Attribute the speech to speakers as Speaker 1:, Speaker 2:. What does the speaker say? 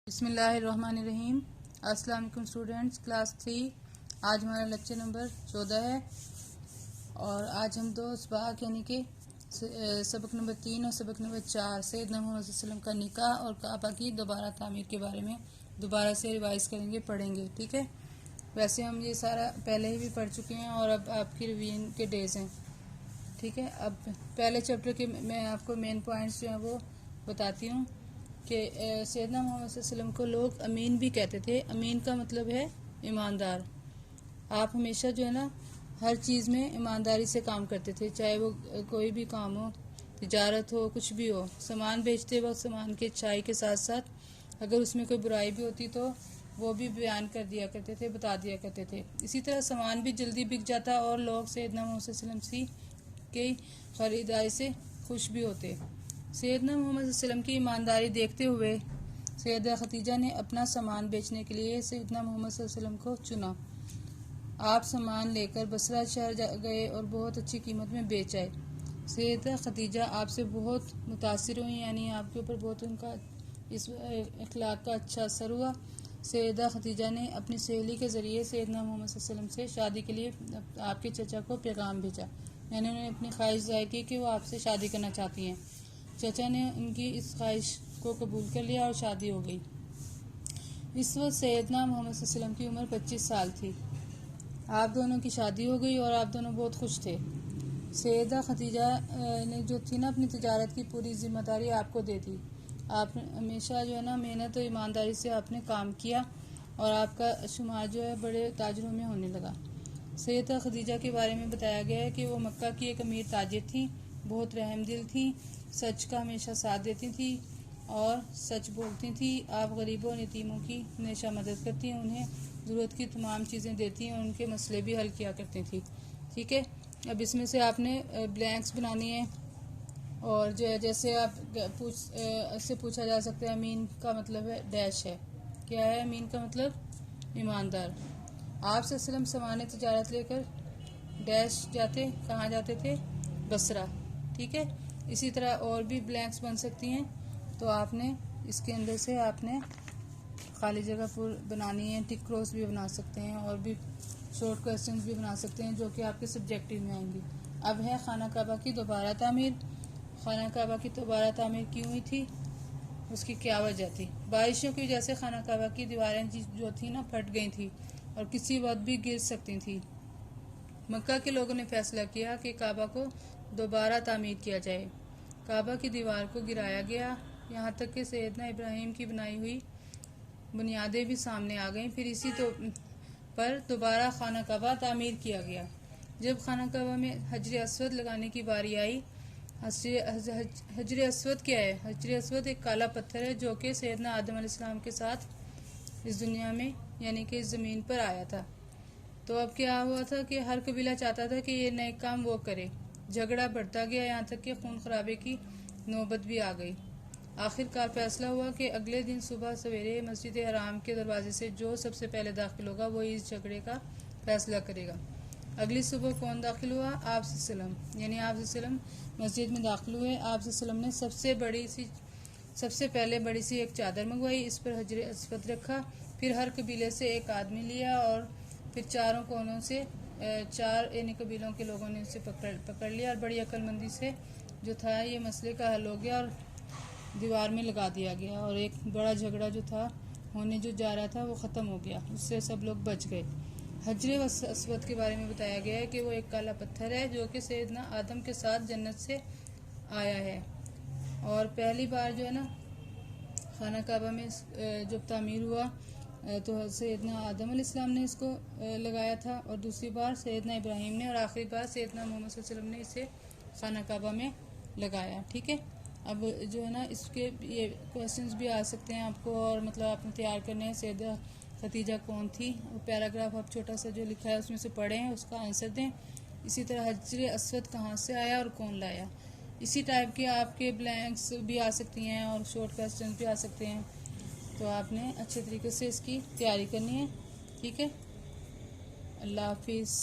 Speaker 1: بسم اللہ الرحمن الرحیم۔ السلام علیکم اسٹوڈینٹس، کلاس 3۔ آج ہمارا لیکچر نمبر 14 ہے اور آج ہم دو اسباق یعنی کہ سبق نمبر 3 اور سبق نمبر 4 سیدنا محمد صلی اللہ علیہ وسلم کا نکاح اور کعبہ کی دوبارہ تعمیر کے بارے میں دوبارہ سے ریوائز کریں گے، پڑھیں گے، ٹھیک ہے۔ ویسے ہم یہ سارا پہلے ہی بھی پڑھ چکے ہیں اور اب آپ کی ریویژن کے ڈیز ہیں، ٹھیک ہے۔ اب پہلے چیپٹر کے میں آپ کو مین پوائنٹس جو ہیں وہ بتاتی ہوں کہ سیدنا محمد صلی اللہ علیہ وسلم کو لوگ امین بھی کہتے تھے۔ امین کا مطلب ہے ایماندار۔ آپ ہمیشہ جو ہے نا ہر چیز میں ایمانداری سے کام کرتے تھے، چاہے وہ کوئی بھی کام ہو، تجارت ہو، کچھ بھی ہو۔ سامان بیچتے وقت سامان کے اچھائی کے ساتھ ساتھ اگر اس میں کوئی برائی بھی ہوتی تو وہ بھی بیان کر دیا کرتے تھے، بتا دیا کرتے تھے۔ اسی طرح سامان بھی جلدی بک جاتا اور لوگ سیدنا محمد صلی اللہ علیہ وسلم کی خریداری سے خوش بھی ہوتے۔ سیدنا محمد صلی اللہ علیہ وسلم کی ایمانداری دیکھتے ہوئے سیدہ خدیجہ نے اپنا سامان بیچنے کے لیے سیدنا محمد صلی اللہ علیہ وسلم کو چنا۔ آپ سامان لے کر بصرہ شہر گئے اور بہت اچھی قیمت میں بیچ آئے۔ سیدہ خدیجہ آپ سے بہت متاثر ہوئی، یعنی آپ کے اوپر بہت ان کا اس اخلاق کا اچھا اثر ہوا۔ سیدہ خدیجہ نے اپنی سہیلی کے ذریعے سیدنا محمد صلی اللہ علیہ وسلم سے شادی کے لیے آپ کے چچا کو پیغام بھیجا، یعنی انہوں نے اپنی خواہش ظاہر کی کہ وہ آپ سے شادی کرنا چاہتی ہیں۔ چچا نے ان کی اس خواہش کو قبول کر لیا اور شادی ہو گئی۔ اس وقت سیدنا محمد صلی اللہ علیہ وسلم کی عمر 25 سال تھی۔ آپ دونوں کی شادی ہو گئی اور آپ دونوں بہت خوش تھے۔ سیدہ خدیجہ نے جو تھی نا اپنی تجارت کی پوری ذمہ داری آپ کو دے دی۔ آپ نے ہمیشہ جو ہے نا محنت اور ایمانداری سے آپ نے کام کیا اور آپ کا شمار جو ہے بڑے تاجروں میں ہونے لگا۔ سیدہ خدیجہ کے بارے میں بتایا گیا ہے کہ وہ مکہ کی ایک امیر تاجر تھیں، بہت رحم دل تھیں، سچ کا ہمیشہ ساتھ دیتی تھیں اور سچ بولتی تھیں۔ آپ غریبوں اور یتیموں کی ہمیشہ مدد کرتی ہیں، انہیں ضرورت کی تمام چیزیں دیتی ہیں اور ان کے مسئلے بھی حل کیا کرتی تھیں، ٹھیک ہے۔ اب اس میں سے آپ نے بلینکس بنانی ہے اور جیسے آپ سے پوچھا جا سکتا ہے امین کا مطلب ہے ڈیش ہے، کیا ہے امین کا مطلب؟ ایماندار۔ آپ صلی اللہ علیہ وسلم سامان تجارت لے کر ڈیش جاتے، کہاں جاتے تھے؟ بصرہ، ٹھیک ہے۔ اسی طرح اور بھی بلینکس بن سکتی ہیں، تو آپ نے اس کے اندر سے آپ نے خالی جگہ پر بنانی ہے، ٹک کراس بھی بنا سکتے ہیں اور بھی شارٹ کوسچنز بھی بنا سکتے ہیں جو کہ آپ کے سبجیکٹیو میں آئیں گی۔ اب ہے خانہ کعبہ کی دوبارہ تعمیر۔ خانہ کعبہ کی دوبارہ تعمیر کیوں ہوئی تھی؟ اس کی کیا وجہ تھی؟ بارشوں کی وجہ سے خانہ کعبہ کی دیواریں جو تھیں نا پھٹ گئی تھیں اور کسی وقت بھی گر سکتی تھیں۔ مکہ کے لوگوں نے فیصلہ کیا کہ کعبہ کو دوبارہ تعمیر کیا جائے۔ کعبہ کی دیوار کو گرایا گیا، یہاں تک کہ سیدنا ابراہیم کی بنائی ہوئی بنیادیں بھی سامنے آ گئیں۔ پھر اسی پر دوبارہ خانہ کعبہ تعمیر کیا گیا۔ جب خانہ کعبہ میں حجر اسود لگانے کی باری آئی، حجر اسود کیا ہے؟ حجر اسود ایک کالا پتھر ہے جو کہ سیدنا آدم علیہ السلام کے ساتھ اس دنیا میں یعنی کہ اس زمین پر آیا تھا۔ تو اب کیا ہوا تھا کہ ہر قبیلہ چاہتا تھا کہ یہ نیک کام وہ کرے۔ جھگڑا بڑھتا گیا، یہاں تک کہ خون خرابے کی نوبت بھی آ گئی۔ آخر کار فیصلہ ہوا کہ اگلے دن صبح سویرے مسجد حرام کے دروازے سے جو سب سے پہلے داخل ہوگا وہی اس جھگڑے کا فیصلہ کرے گا۔ اگلی صبح کون داخل ہوا؟ آپ صلی اللہ علیہ وسلم، یعنی آپ صلی اللہ علیہ وسلم مسجد میں داخل ہوئے۔ آپ صلی اللہ علیہ وسلم نے سب سے پہلے بڑی سی ایک چادر منگوائی، اس پر حجر اسود رکھا، پھر ہر قبیلے سے ایک آدمی لیا اور پھر چاروں کونوں سے چار یعنی قبیلوں کے لوگوں نے اسے پکڑ لیا اور بڑی عقل مندی سے جو تھا یہ مسئلے کا حل ہو گیا اور دیوار میں لگا دیا گیا اور ایک بڑا جھگڑا جو تھا ہونے جو جا رہا تھا وہ ختم ہو گیا، اس سے سب لوگ بچ گئے۔ حجر اسود کے بارے میں بتایا گیا ہے کہ وہ ایک کالا پتھر ہے جو کہ سیدنا آدم کے ساتھ جنت سے آیا ہے، اور پہلی بار جو ہے نا خانہ کعبہ میں جب تعمیر ہوا تو سیدنا آدم علیہ السلام نے اس کو لگایا تھا اور دوسری بار سیدنا ابراہیم نے اور آخری بار سیدنا محمد صلی اللہ علیہ وسلم نے اسے خانہ کعبہ میں لگایا، ٹھیک ہے۔ اب جو ہے نا اس کے یہ کویسچنز بھی آ سکتے ہیں آپ کو، اور مطلب آپ نے تیار کرنے ہیں سیدہ خدیجہ کون تھی، وہ پیراگراف آپ چھوٹا سا جو لکھا ہے اس میں سے پڑھیں، اس کا آنسر دیں۔ اسی طرح حجر اسود کہاں سے آیا اور کون لایا، اسی ٹائپ کے آپ کے بلینکس بھی آ سکتی ہیں اور شارٹ کویسچنز بھی آ سکتے ہیں، تو آپ نے اچھے طریقے سے اس کی تیاری کرنی ہے، ٹھیک ہے۔ اللہ حافظ۔